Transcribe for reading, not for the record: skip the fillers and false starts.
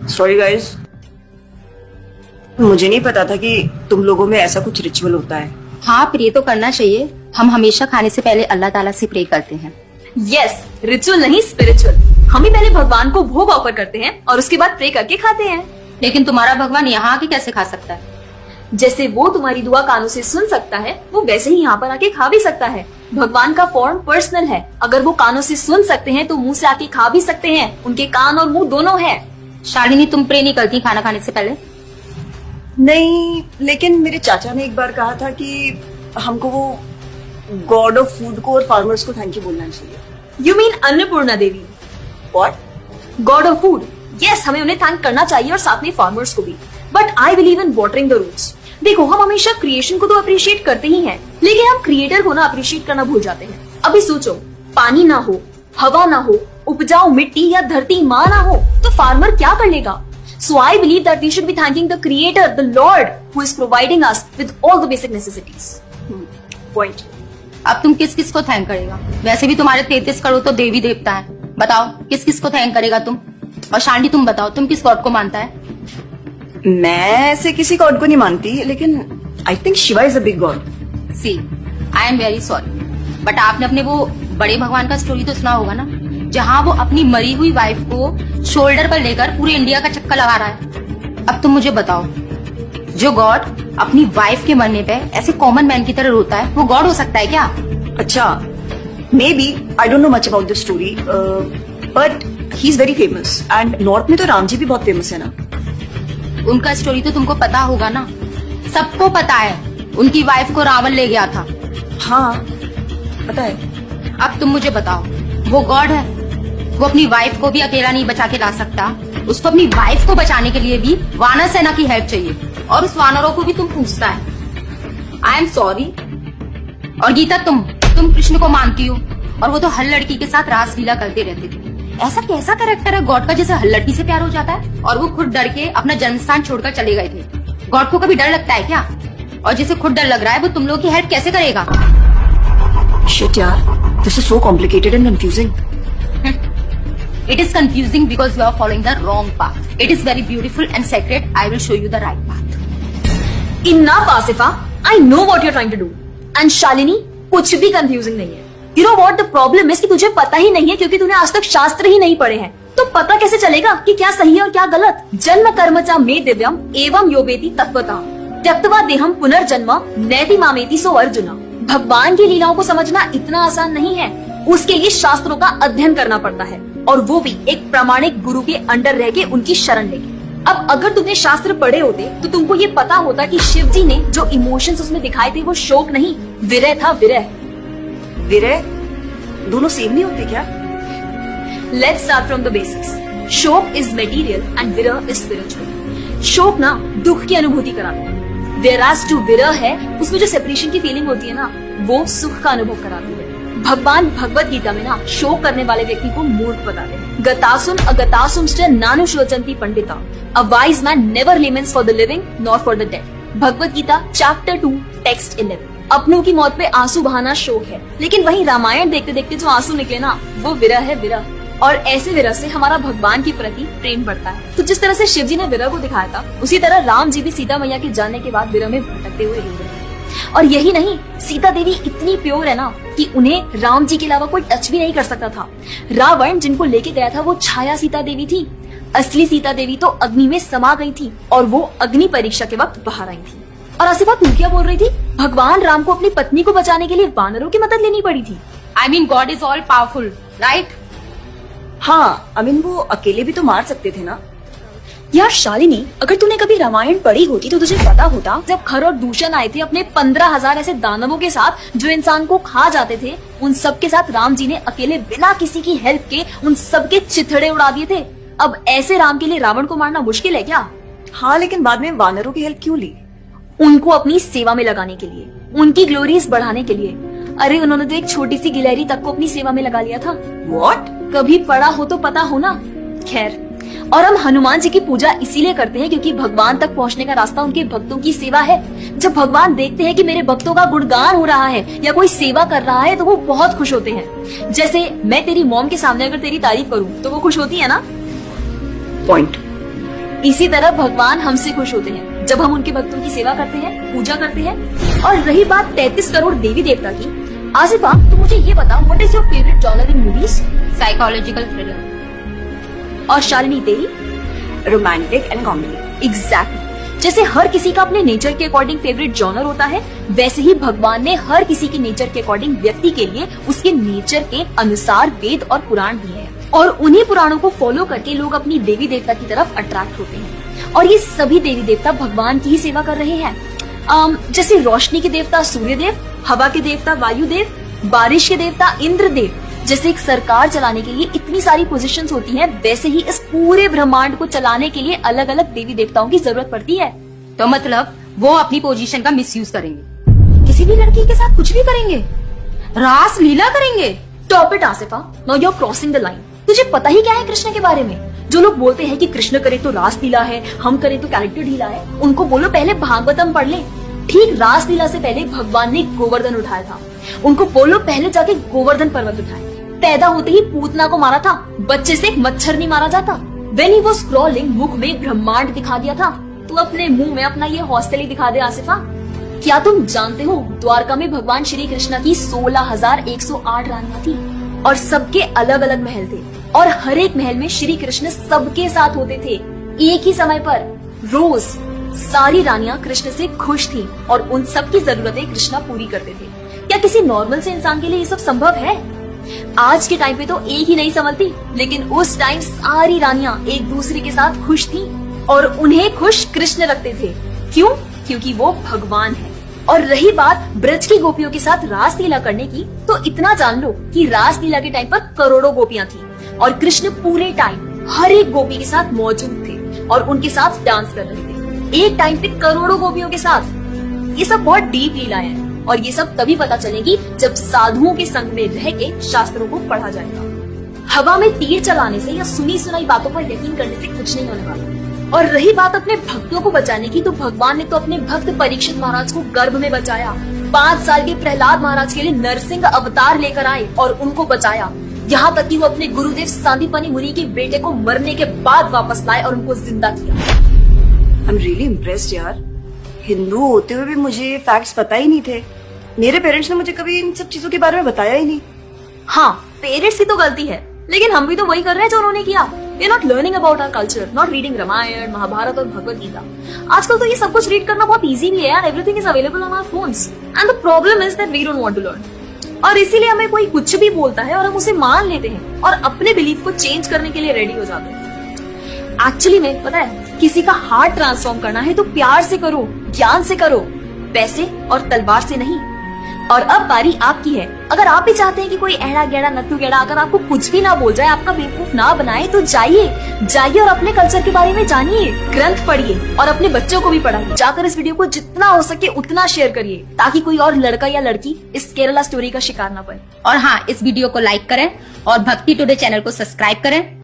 Sorry guys, मुझे नहीं पता था कि तुम लोगों में ऐसा कुछ रिचुअल होता है। हाँ, प्रे तो करना चाहिए। हम हमेशा खाने से पहले अल्लाह ताला से प्रे करते हैं। यस, रिचुअल नहीं स्पिरिचुअल। हम ही पहले भगवान को भोग ऑफर करते हैं और उसके बाद प्रे करके खाते हैं। लेकिन तुम्हारा भगवान यहाँ आके कैसे खा सकता है? जैसे वो तुम्हारी दुआ कानों से सुन सकता है, वो वैसे ही यहाँ पर आके खा भी सकता है। भगवान का फॉर्म पर्सनल है। अगर वो कानों से सुन सकते हैं तो मुंह से आके खा भी सकते हैं। उनके कान और मुंह दोनों है। शालिनी, तुम प्रे नहीं करती खाना खाने से पहले? नहीं, लेकिन मेरे चाचा ने एक बार कहा था कि हमको वो गॉड ऑफ फूड को और फार्मर्स को थैंक यू बोलना चाहिए। You mean Annapurna Devi? What? God of food. Yes, हमें उन्हें थैंक करना चाहिए और साथ में फार्मर्स को भी। But I believe in watering the roots. देखो, हम हमेशा क्रिएशन को तो अप्रिशिएट करते ही हैं, लेकिन हम क्रिएटर को ना अप्रिशिएट करना भूल जाते हैं। अभी सोचो, पानी ना हो, हवा ना हो, उपजाऊ मिट्टी या धरती माँ ना हो, तो फार्मर क्या कर लेगा? So I believe that we should be thanking the Creator, the Lord, who is providing us with all the basic necessities. Point. अब तुम किस किस को थैंक करेगा? वैसे भी तुम्हारे 33 करोड़ तो देवी देवता है। बताओ, किस किस को थैंक करेगा तुम? और शांति, तुम बताओ, तुम किस गॉड को मानता है? मैं ऐसे किसी गॉड को नहीं मानती, लेकिन I think Shiva is a big god. See, I am very sorry, but आपने अपने वो बड़े भगवान का स्टोरी तो सुना होगा ना, जहाँ वो अपनी मरी हुई वाइफ को शोल्डर पर लेकर पूरे इंडिया का चक्कर लगा रहा है। अब तुम मुझे बताओ, जो गॉड अपनी वाइफ के मरने पे ऐसे कॉमन मैन की तरह रोता है, वो गॉड हो सकता है क्या? अच्छा, may be, I don't know much about the story, but he is very famous and north में तो राम जी भी बहुत फेमस है ना। उनका स्टोरी तो तुमको पता होगा ना, सबको पता है। उनकी वाइफ को रावण ले गया था। हाँ, पता है। अब तुम मुझे बताओ, वो गॉड है? वो अपनी वाइफ को भी अकेला नहीं बचा के ला सकता। उसको अपनी वाइफ को बचाने के लिए भी वानर सेना की हेल्प चाहिए, और उस वानरों को भी तुम पूछता है। I am sorry. और गीता, तुम कृष्ण को मानती हो, और वो तो हर लड़की के साथ रासलीला करते रहते थे। ऐसा कैसा कैरेक्टर है गॉड का जैसे हर लड़की से प्यार हो जाता है? और वो खुद डर के अपना जन्मस्थान छोड़कर चले गए थे। गॉड को कभी डर लगता है क्या? और जिसे खुद डर लग रहा है, वो तुम लोगों की हेल्प कैसे करेगा? शिट यार, this is so complicated and confusing. It is confusing because you are following the wrong path. It is very beautiful and sacred. I will show you the right path. Enough, Asifa. I know what you're trying to do. And Shalini, कुछ भी confusing नहीं है। You know what the problem is कि तुझे पता ही नहीं है, क्योंकि तूने आज तक शास्त्र ही नहीं पढ़े हैं। तो पता कैसे चलेगा कि क्या सही है और क्या गलत? जन्म कर्म चा मे दिव्यम एवं योवेति तत्वतः त्यक्त्वा देहम पुनर्जन्म नैति मामेति सो अर्जुना। भगवान की लीलाओं को समझना इतना आसान नहीं है। उसके लिए शास्त्रों का अध्ययन करना पड़ता है, और वो भी एक प्रामाणिक गुरु के अंडर रह के उनकी शरण लेके। अब अगर तुमने शास्त्र पढ़े होते तो तुमको ये पता होता कि शिव जी ने जो इमोशंस उसमें दिखाए थे वो शोक नहीं, विरह था। विरह विरह दोनों सेम नहीं होते क्या? Let's start from the basics. शोक इज मटेरियल एंड विरह इज स्पिरिचुअल। शोक ना दुख की अनुभूति कराता है, whereas जो विरह है उसमें जो सेपरेशन की फीलिंग होती है ना, वो सुख का अनुभव कराती है। भगवान भगवत गीता में ना शोक करने वाले व्यक्ति को मूर्ख बताते हैं। गतासुम अगतासुमश्च नानु शोचन्ति Pandita. A wise man never laments for the living nor for the dead. Bhagavad Gita chapter 2 text 11। अपनों की मौत पे आंसू बहाना शोक है, लेकिन वही रामायण देखते देखते जो आंसू निकले ना, वो विरह है, विरह। और ऐसे विरह से हमारा भगवान के प्रति प्रेम बढ़ता है। तो जिस तरह से शिव जी ने विरह को दिखाया था, उसी तरह राम जी भी सीता मैया के जाने के बाद विरह में भटकते हुए ढूंढ रहे हैं। और यही नहीं, सीता देवी इतनी प्योर है ना कि उन्हें राम जी के अलावा कोई टच भी नहीं कर सकता था। रावण जिनको लेके गया था वो छाया सीता देवी थी। असली सीता देवी तो अग्नि में समा गई थी, और वो अग्नि परीक्षा के वक्त बाहर आई थी। और आसिफा, तू क्या बोल रही थी? भगवान राम को अपनी पत्नी को बचाने के लिए वानरों की मदद लेनी पड़ी थी। I mean, God is all powerful, right? हाँ, I mean, वो अकेले भी तो मार सकते थे ना। यार शालिनी, अगर तूने कभी रामायण पढ़ी होती तो तुझे पता होता, जब खर और दूषण आए थे अपने 15,000 ऐसे दानवों के साथ जो इंसान को खा जाते थे, उन सब के साथ राम जी ने अकेले बिना किसी की हेल्प के उन सबके चिथड़े उड़ा दिए थे। अब ऐसे राम के लिए रावण को मारना मुश्किल है क्या? हाँ, लेकिन बाद में वानरों की हेल्प क्यों ली? उनको अपनी सेवा में लगाने के लिए, उनकी ग्लोरीज बढ़ाने के लिए। अरे उन्होंने तो एक छोटी सी गिलहरी तक को अपनी सेवा में लगा लिया था। What? कभी पढ़ा हो तो पता हो ना। खैर, और हम हनुमान जी की पूजा इसीलिए करते हैं क्योंकि भगवान तक पहुंचने का रास्ता उनके भक्तों की सेवा है। जब भगवान देखते हैं कि मेरे भक्तों का गुणगान हो रहा है या कोई सेवा कर रहा है तो वो बहुत खुश होते हैं। जैसे मैं तेरी मॉम के सामने अगर तेरी तारीफ करूं तो वो खुश होती है ना। पॉइंट। इसी तरह भगवान हमसे खुश होते हैं जब हम उनके भक्तों की सेवा करते हैं, पूजा करते हैं। और रही बात 33 करोड़ देवी देवता की, आसिफा तो मुझे ये बताओ, what is your favourite genre in movies? Psychological thriller. और शालिनी तेरी? Romantic and comedy. एग्जैक्टली। जैसे हर किसी का अपने नेचर के अकॉर्डिंग फेवरेट जॉनर होता है, वैसे ही भगवान ने हर किसी के नेचर के अकॉर्डिंग व्यक्ति के लिए उसके नेचर के अनुसार वेद और पुराण दिए हैं। और उन्हीं पुराणों को फॉलो करके लोग अपनी देवी देवता की तरफ अट्रैक्ट होते हैं। और ये सभी देवी देवता भगवान की ही सेवा कर रहे हैं। जैसे रोशनी के देवता सूर्य देव, हवा के देवता वायु देव, बारिश के देवता इंद्र देव। जैसे एक सरकार चलाने के लिए इतनी सारी पोजीशंस होती हैं, वैसे ही इस पूरे ब्रह्मांड को चलाने के लिए अलग अलग देवी देवताओं की जरूरत पड़ती है। तो मतलब वो अपनी पोजीशन का मिसयूज करेंगे, किसी भी लड़की के साथ कुछ भी करेंगे, रास लीला करेंगे। Stop it Asifa, now you are crossing the line. तुझे पता ही क्या है कृष्ण के बारे में? जो लोग बोलते हैं कि कृष्ण करे तो रास लीला है, हम करें तो कैरेक्टर ढीला है, उनको बोलो पहले भागवतम पढ़ ले। ठीक रास लीला से पहले भगवान ने गोवर्धन उठाया था। उनको बोलो पहले जाके गोवर्धन पर्वत उठाए। पैदा होते ही पूतना को मारा था, बच्चे से एक मच्छर नहीं मारा जाता। When he was crawling, मुख में ब्रह्मांड दिखा दिया था। तू अपने मुंह में अपना ये हॉस्टल ही दिखा दे आसिफा। क्या तुम जानते हो द्वारका में भगवान श्री कृष्ण की 16,108 रानियां थी और सबके अलग अलग महल थे और हर एक महल में श्री कृष्ण सबके साथ होते थे एक ही समय पर। रोज सारी रानियां कृष्ण से खुश थी और उन सबकी जरूरतें कृष्णा पूरी करते थे। क्या किसी नॉर्मल से इंसान के लिए ये सब संभव है? आज के टाइम पे तो एक ही नहीं संभलती, लेकिन उस टाइम सारी रानियां एक दूसरे के साथ खुश थी और उन्हें खुश कृष्ण रखते थे। क्यों? क्योंकि वो भगवान है। और रही बात ब्रज की गोपियों के साथ रास लीला करने की, तो इतना जान लो कि रास लीला के टाइम पर करोड़ों गोपियां थी और कृष्ण पूरे टाइम हर एक गोपी के साथ मौजूद थे और उनके साथ डांस कर रहे थे एक टाइम पे करोड़ों गोपियों के साथ। ये सब बहुत डीप लीलाएं हैं और ये सब तभी पता चलेगी जब साधुओं के संग में रह के शास्त्रों को पढ़ा जाएगा। हवा में तीर चलाने से या सुनी सुनाई बातों पर यकीन करने से कुछ नहीं होने वाला। और रही बात अपने भक्तों को बचाने की, तो भगवान ने तो अपने भक्त परीक्षित महाराज को गर्भ में बचाया। 5 साल के प्रहलाद महाराज के लिए नरसिंह अवतार लेकर आए और उनको बचाया। यहाँ तक कि वो अपने गुरुदेव सांदीपनि मुनि के बेटे को मरने के बाद वापस लाए और उनको जिंदा किया। आई एम रियली इम्प्रेस्ड यार। हिंदू होते हुए भी मुझे फैक्ट्स पता ही नहीं थे। मेरे पेरेंट्स ने मुझे कभी इन सब चीजों के बारे में बताया ही नहीं। हाँ, पेरेंट्स की तो गलती है, लेकिन हम भी तो वही कर रहे हैं जो उन्होंने किया। We are not learning about our culture, not reading Ramayan, Mahabharat और भगवत गीता। आजकल तो ये सब कुछ रीड करना बहुत इजी भी है यार। Everything is available on our phones, and the problem is that we don't want to learn। और इसीलिए हमें कोई कुछ भी बोलता है और हम उसे मान लेते हैं और अपने बिलीफ को चेंज करने के लिए रेडी हो जाते हैं। एक्चुअली में पता है, किसी का हार्ट ट्रांसफॉर्म करना है तो प्यार से करो, ज्ञान से करो, पैसे और तलवार से नहीं। और अब बारी आपकी है। अगर आप भी चाहते हैं कि कोई एड़ा गेड़ा नत्थु गेड़ा अगर आपको कुछ भी ना बोल जाए, आपका बेवकूफ ना बनाए, तो जाइए और अपने कल्चर के बारे में जानिए, ग्रंथ पढ़िए और अपने बच्चों को भी पढ़ाइए। जाकर इस वीडियो को जितना हो सके उतना शेयर करिए ताकि कोई और लड़का या लड़की इस केरला स्टोरी का शिकार ना बने। और हाँ, इस वीडियो को लाइक करें और भक्ति टुडे चैनल को सब्सक्राइब करें।